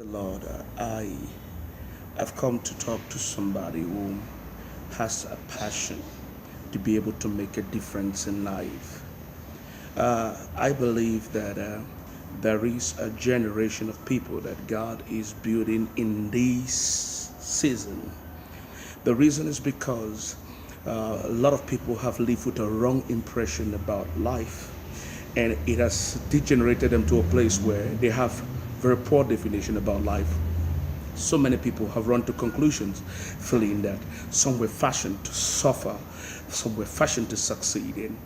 The Lord, I have come to talk to somebody who has a passion to be able to make a difference in life. I believe that there is a generation of people that God is building in this season. The reason is because a lot of people have lived with a wrong impression about life, and it has degenerated them to a place where they have very poor definition about life. So many people have run to conclusions feeling that some were fashioned to suffer, some were fashioned to succeed. And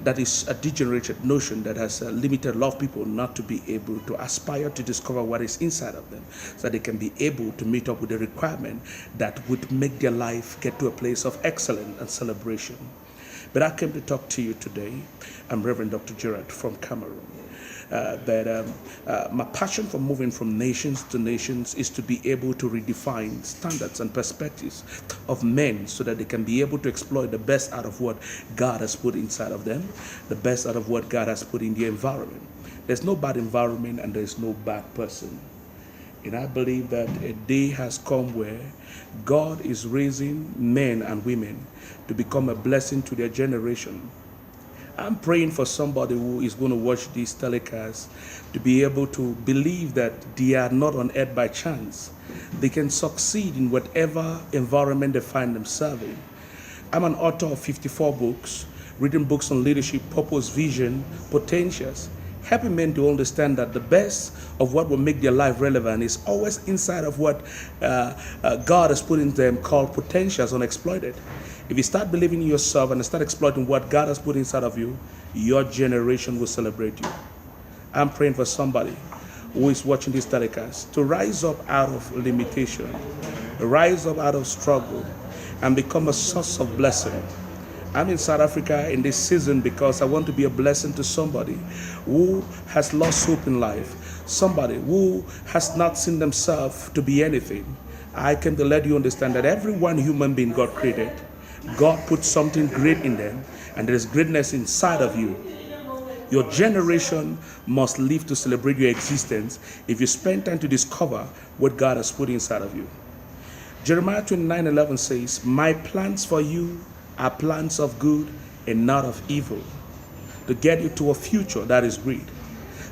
that is a degenerated notion that has limited a lot of people not to be able to aspire to discover what is inside of them so that they can be able to meet up with the requirement that would make their life get to a place of excellence and celebration. But I came to talk to you today. I'm Rev.Dr. Gerald from Cameroon. My passion for moving from nations to nations is to be able to redefine standards and perspectives of men so that they can be able to exploit the best out of what God has put inside of them, the best out of what God has put in the environment. There's no bad environment and there's no bad person. And I believe that a day has come where God is raising men and women to become a blessing to their generation. I'm praying for somebody who is going to watch these telecasts to be able to believe that they are not on earth by chance. They can succeed in whatever environment they find themselves in. I'm an author of 54 books, reading books on leadership, purpose, vision, potentials, helping men to understand that the best of what will make their life relevant is always inside of what God has put in them called potentials unexploited. If you start believing in yourself and start exploiting what God has put inside of you, your generation will celebrate you. I'm praying for somebody who is watching this telecast to rise up out of limitation, rise up out of struggle, and become a source of blessing. I'm in South Africa in this season because I want to be a blessing to somebody who has lost hope in life, somebody who has not seen themselves to be anything. I came to let you understand that every one human being God created, God put something great in them, and there is greatness inside of you. Your generation must live to celebrate your existence if you spend time to discover what God has put inside of you. Jeremiah 29:11 says, "My plans for you are plans of good and not of evil, to get you to a future that is great."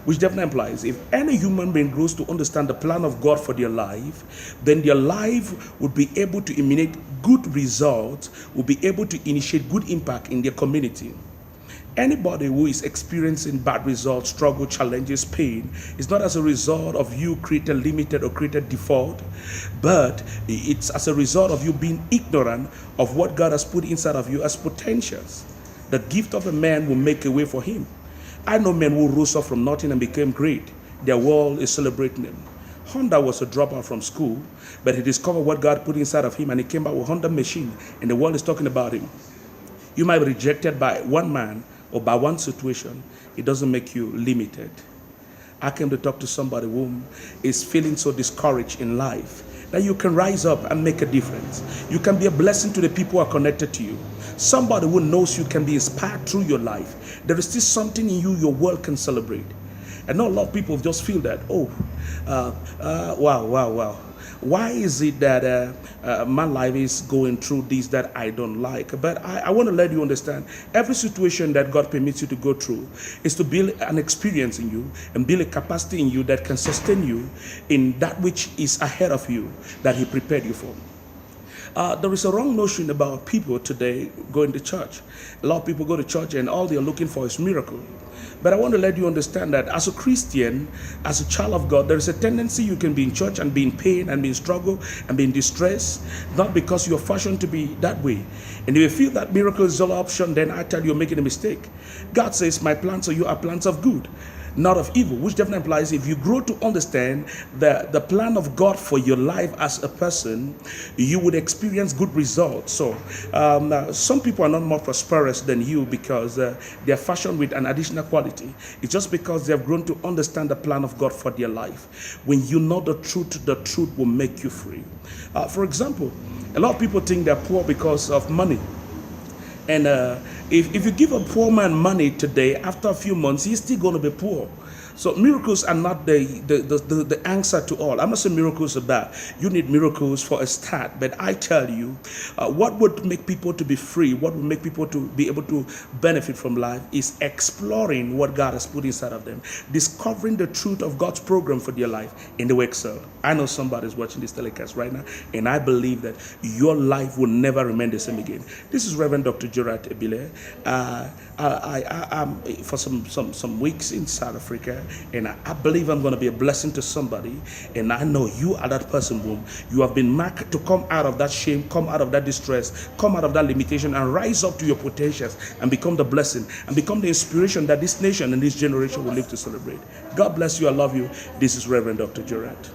Which definitely implies if any human being grows to understand the plan of God for their life, then their life would be able to emanate good results, will be able to initiate good impact in their community. Anybody who is experiencing bad results, struggle, challenges, pain, is not as a result of you created limited or created default, but it's as a result of you being ignorant of what God has put inside of you as potentials. The gift of a man will make a way for him. I know men who rose up from nothing and became great. Their world is celebrating them. Honda was a dropout from school, but he discovered what God put inside of him and he came back with a Honda machine, and the world is talking about him. You might be rejected by one man or by one situation. It doesn't make you limited. I came to talk to somebody who is feeling so discouraged in life that you can rise up and make a difference. You can be a blessing to the people who are connected to you. Somebody who knows you can be inspired through your life. There is still something in you your world can celebrate. I know a lot of people just feel that, wow. Why is it that my life is going through this that I don't like? But I want to let you understand, every situation that God permits you to go through is to build an experience in you and build a capacity in you that can sustain you in that which is ahead of you that He prepared you for. There is a wrong notion about people today going to church. A lot of people go to church and all they're looking for is miracle. But I want to let you understand that as a Christian, as a child of God, there is a tendency you can be in church and be in pain and be in struggle and be in distress, not because you're fashioned to be that way. And if you feel that miracle is your option, then I tell you, you're making a mistake. God says, "My plans for you are plans of good, not of evil," which definitely implies if you grow to understand the plan of God for your life as a person, you would experience good results. So some people are not more prosperous than you because they are fashioned with an additional quality. It's just because they have grown to understand the plan of God for their life. When you know the truth will make you free. For example, a lot of people think they're poor because of money. And if you give a poor man money today, after a few months, he's still going to be poor. So miracles are not the answer to all. I'm not saying miracles are bad. You need miracles for a start. But I tell you, what would make people to be free, what would make people to be able to benefit from life is exploring what God has put inside of them. Discovering the truth of God's program for their life in the way excel. I know somebody's watching this telecast right now, and I believe that your life will never remain the same again. This is Reverend Dr. Gerald Ebile. I'm for some weeks in South Africa, and I believe I'm going to be a blessing to somebody. And I know you are that person whom you have been marked to come out of that shame, come out of that distress, come out of that limitation, and rise up to your potentials and become the blessing and become the inspiration that this nation and this generation will live to celebrate. God bless you. I love you. This is Reverend Dr. Gerald.